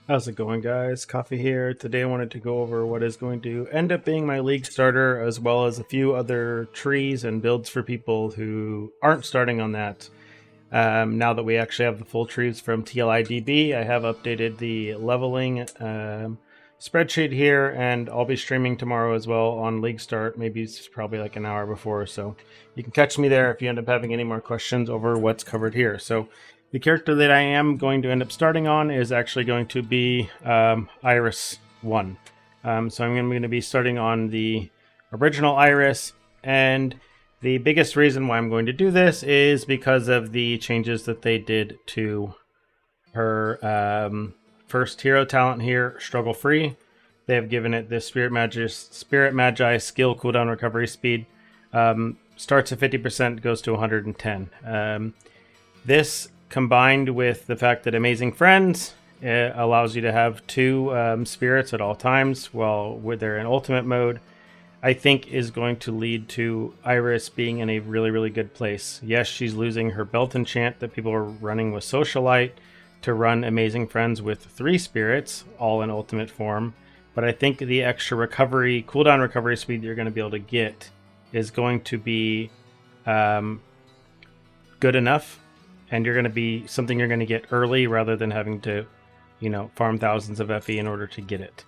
How's it going, guys? Coffee here. Today I wanted to go over what is going to end up being my league starter, as well as a few other trees and builds for people who aren't starting on that. Now that we actually have the full trees from TLIDB, I have updated the leveling spreadsheet here, and I'll be streaming tomorrow as well on League Start. Maybe it's probably like an hour before, so you can catch me there if you end up having any more questions over what's covered here. So the character that I am going to end up starting on is actually going to be Iris 1. So I'm going to be starting on the original Iris, and the biggest reason why I'm going to do this is because of the changes that they did to her first hero talent here, Struggle Free. They have given it this Spirit Magi skill cooldown recovery speed. Starts at 50%, goes to 110. This combined with the fact that Amazing Friends allows you to have two spirits at all times while they're in ultimate mode, I think is going to lead to Iris being in a really, really good place. Yes, she's losing her belt enchant that people are running with Socialite to run Amazing Friends with 3 spirits, all in ultimate form. But I think the extra recovery, cooldown recovery speed that you're going to be able to get is going to be good enough, and you're going to be something you're going to get early rather than having to, farm thousands of FE in order to get it.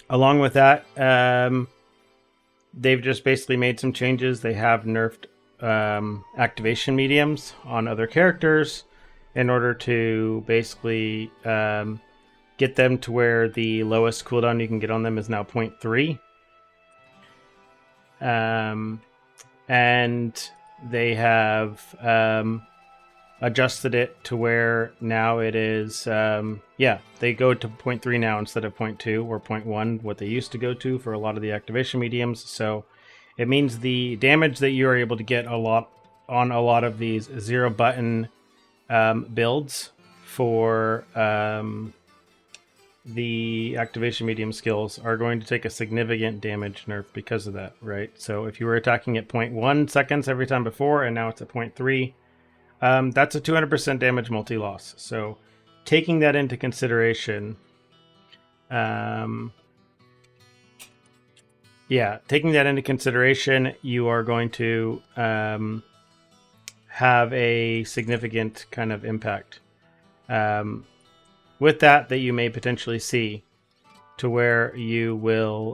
Along with that, they've just basically made some changes. They have nerfed activation mediums on other characters in order to basically get them to where the lowest cooldown you can get on them is now 0.3. And they have adjusted it to where now it is, they go to 0.3 now instead of 0.2 or 0.1, what they used to go to for a lot of the activation mediums. So it means the damage that you are able to get a lot of these 0 button builds for the activation medium skills are going to take a significant damage nerf because of that, right? So if you were attacking at 0.1 seconds every time before, and now it's at 0.3, that's a 200% damage multi-loss. So taking that into consideration, you are going to have a significant kind of impact with that you may potentially see, to where you will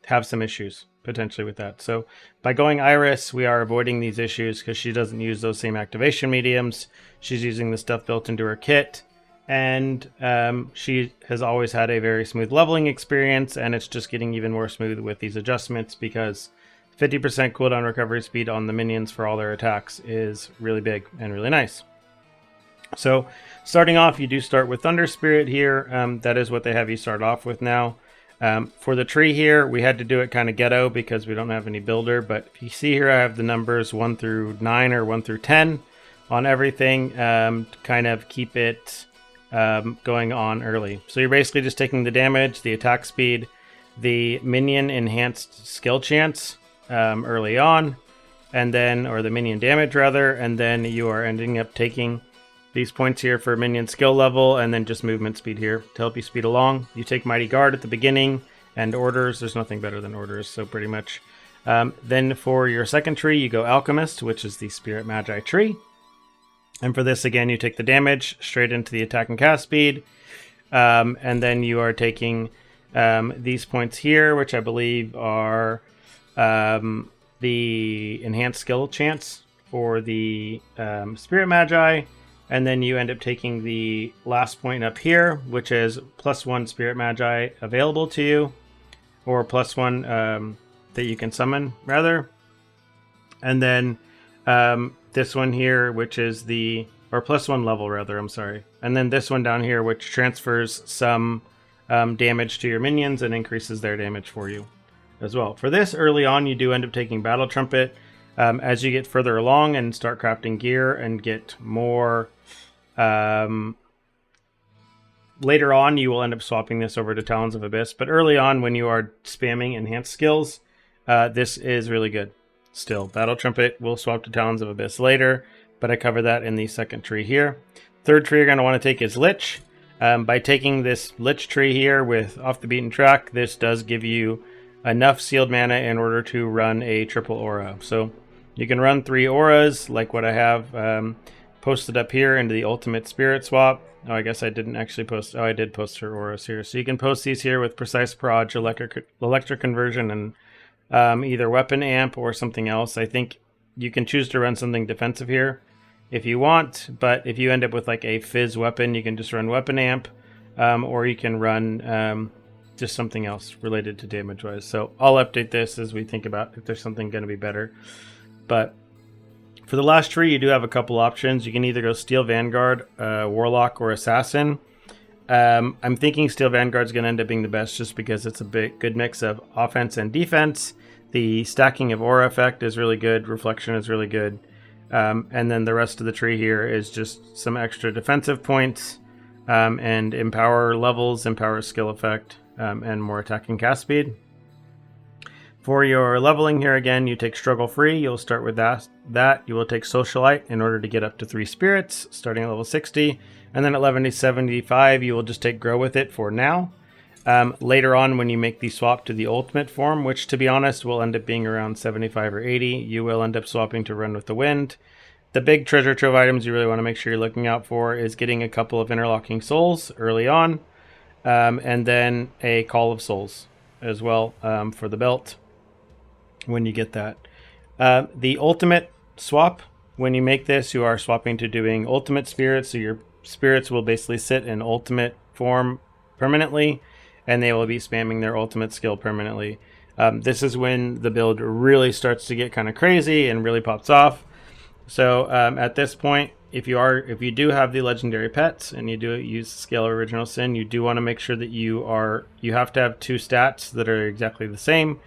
have some issues potentially with that. So by going Iris, we are avoiding these issues because she doesn't use those same activation mediums. She's using the stuff built into her kit, and she has always had a very smooth leveling experience, and it's just getting even more smooth with these adjustments because 50% cooldown recovery speed on the minions for all their attacks is really big and really nice. So starting off, you do start with Thunder Spirit here. That is what they have you start off with now. For the tree here, we had to do it kind of ghetto because we don't have any builder. But if you see here, I have the numbers 1 through 9 or 1 through 10 on everything to kind of keep it going on early. So you're basically just taking the damage, the attack speed, the minion enhanced skill chance early on, and then, or the minion damage rather, and then you are ending up taking these points here for minion skill level, and then just movement speed here to help you speed along. You take Mighty Guard at the beginning, and Orders. There's nothing better than Orders, so pretty much. Then for your second tree, you go Alchemist, which is the Spirit Magi tree. And for this, again, you take the damage straight into the attack and cast speed. And then you are taking these points here, which I believe are the enhanced skill chance for the Spirit Magi. And then you end up taking the last point up here, which is +1 Spirit Magi available to you, or +1 that you can summon, rather. And then this one here, which is the, or +1 level, rather, I'm sorry. And then this one down here, which transfers some damage to your minions and increases their damage for you as well. For this, early on, you do end up taking Battle Trumpet. As you get further along and start crafting gear and get more... later on, you will end up swapping this over to Talons of Abyss. But early on, when you are spamming enhanced skills, this is really good. Still, Battle Trumpet will swap to Talons of Abyss later, but I cover that in the second tree here. Third tree you're going to want to take is Lich. By taking this Lich tree here with Off the Beaten Track, this does give you enough sealed mana in order to run a triple aura. So you can run 3 auras like what I have posted up here into the Ultimate Spirit Swap. Oh, I guess I didn't actually post. Oh, I did post her auras here. So you can post these here with Precise Proj, Electric Conversion, and either Weapon Amp or something else. I think you can choose to run something defensive here if you want, but if you end up with like a Fizz weapon, you can just run Weapon Amp, or you can run just something else related to damage wise. So I'll update this as we think about if there's something going to be better. But for the last tree, you do have a couple options. You can either go Steel Vanguard, Warlock, or Assassin. I'm thinking Steel Vanguard is going to end up being the best just because it's a good mix of offense and defense. The stacking of aura effect is really good. Reflection is really good. And then the rest of the tree here is just some extra defensive points and empower levels, empower skill effect, and more attacking cast speed. For your leveling here again, you take Struggle Free. You'll start with that. You will take Socialite in order to get up to 3 spirits, starting at level 60. And then at level 75, you will just take Grow with it for now. Later on, when you make the swap to the ultimate form, which to be honest will end up being around 75 or 80, you will end up swapping to Run with the Wind. The big treasure trove items you really want to make sure you're looking out for is getting a couple of Interlocking Souls early on, and then a Call of Souls as well for the belt when you get that. The ultimate swap, when you make this, you are swapping to doing ultimate spirits, so your spirits will basically sit in ultimate form permanently, and they will be spamming their ultimate skill permanently. This is when the build really starts to get kind of crazy and really pops off. So at this point, if you do have the legendary pets and you do use Scale of Original Sin, you do want to make sure that you have to have 2 stats that are exactly the same.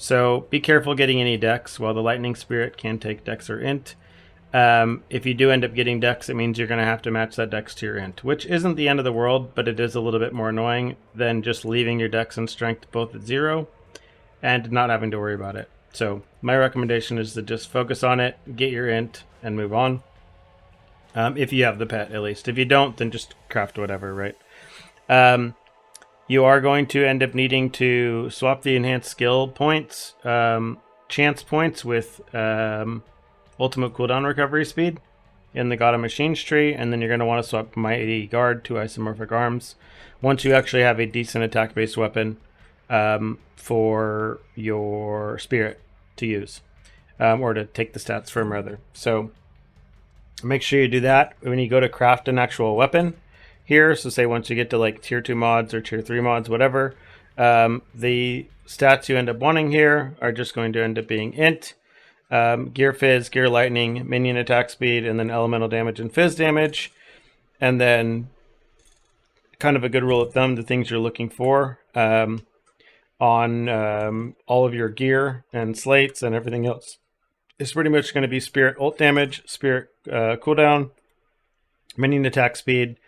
So be careful getting any dex. While the Lightning Spirit can take dex or int, if you do end up getting dex, it means you're going to have to match that dex to your int, which isn't the end of the world, but it is a little bit more annoying than just leaving your dex and strength both at 0 and not having to worry about it. So my recommendation is to just focus on it, get your int, and move on. If you have the pet, at least. If you don't, then just craft whatever, right? You are going to end up needing to swap the enhanced skill points, chance points with ultimate cooldown recovery speed in the God of Machines tree, and then you're going to want to swap Mighty Guard to Isomorphic Arms once you actually have a decent attack-based weapon for your spirit to use, or to take the stats from, rather. So make sure you do that when you go to craft an actual weapon here. So say once you get to like tier 2 mods or tier 3 mods, whatever, the stats you end up wanting here are just going to end up being int, gear fizz, gear lightning, minion attack speed, and then elemental damage and fizz damage. And then kind of a good rule of thumb, the things you're looking for on all of your gear and slates and everything else is pretty much going to be spirit ult damage, spirit cooldown, minion attack speed,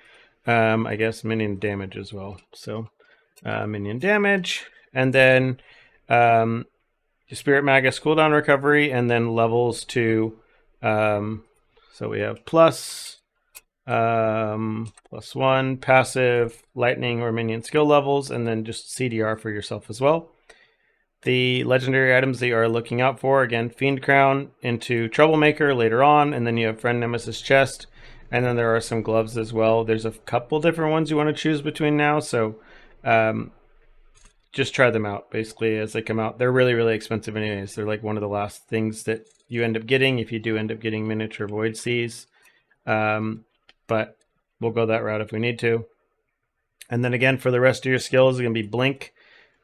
I guess minion damage as well. So minion damage, and then Spirit Magus cooldown recovery, and then levels to so we have +1 passive lightning or minion skill levels, and then just CDR for yourself as well. The legendary items that you are looking out for, again, Fiend Crown into Troublemaker later on, and then you have Friend Nemesis Chest, and then there are some gloves as well. There's a couple different ones you want to choose between now, so just try them out basically as they come out. They're really, really expensive anyways. They're like one of the last things that you end up getting if you do end up getting miniature Void Seas. But we'll go that route if we need to. And then again, for the rest of your skills, it's going to be Blink,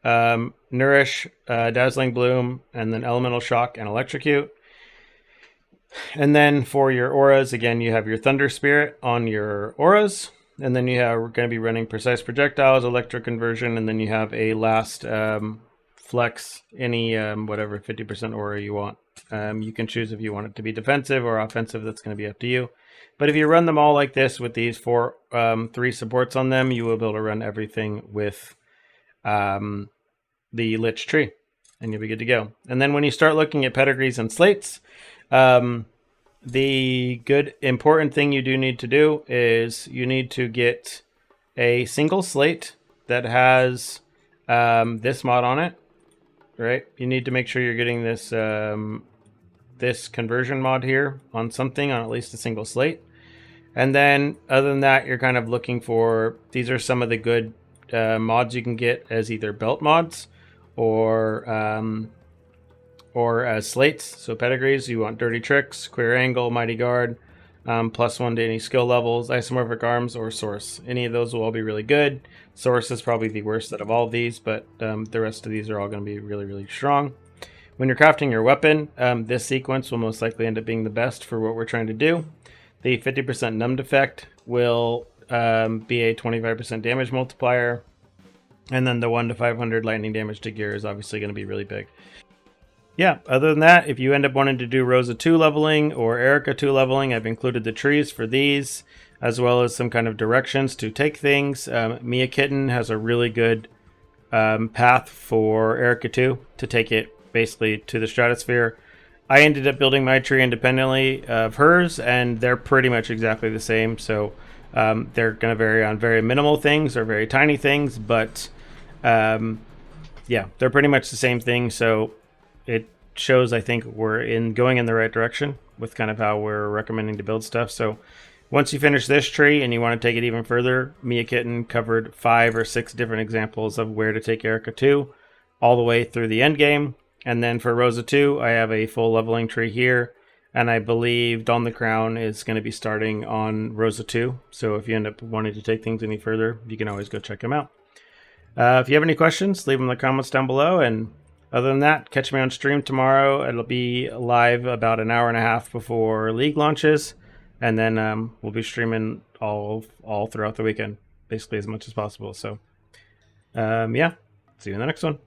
Nourish, Dazzling Bloom, and then Elemental Shock and Electrocute. And then for your auras, again, you have your Thunder Spirit on your auras. And then you are going to be running Precise Projectiles, Electro Conversion, and then you have a last flex, any whatever 50% aura you want. You can choose if you want it to be defensive or offensive. That's going to be up to you. But if you run them all like this with these 3 supports on them, you will be able to run everything with the Lich tree, and you'll be good to go. And then when you start looking at pedigrees and slates, the good important thing you do need to do is you need to get a single slate that has this mod on it, right? You need to make sure you're getting this this conversion mod here on something, on at least a single slate. And then other than that, you're kind of looking for, these are some of the good mods you can get as either belt mods or as slates. So pedigrees, you want Dirty Tricks, Queer Angle, Mighty Guard, +1 to any skill levels, Isomorphic Arms, or Source. Any of those will all be really good. Source is probably the worst out of all of these, but the rest of these are all going to be really, really strong. When you're crafting your weapon, this sequence will most likely end up being the best for what we're trying to do. The 50% numbed effect will be a 25% damage multiplier. And then the 1 to 500 lightning damage to gear is obviously going to be really big. Yeah, other than that, if you end up wanting to do Rosa 2 leveling or Erica 2 leveling, I've included the trees for these, as well as some kind of directions to take things. Mia Kitten has a really good path for Erica 2 to take it basically to the stratosphere. I ended up building my tree independently of hers, and they're pretty much exactly the same. So they're going to vary on very minimal things or very tiny things, but yeah, they're pretty much the same thing. So it shows, I think, we're going in the right direction with kind of how we're recommending to build stuff. So once you finish this tree and you want to take it even further, Mia Kitten covered 5 or 6 different examples of where to take Erica 2 all the way through the end game. And then for Rosa 2, I have a full leveling tree here. And I believe Dawn the Crown is going to be starting on Rosa 2. So if you end up wanting to take things any further, you can always go check them out. If you have any questions, leave them in the comments down below. And other than that, catch me on stream tomorrow. It'll be live about an hour and a half before League launches. And then we'll be streaming all throughout the weekend, basically as much as possible. So yeah, see you in the next one.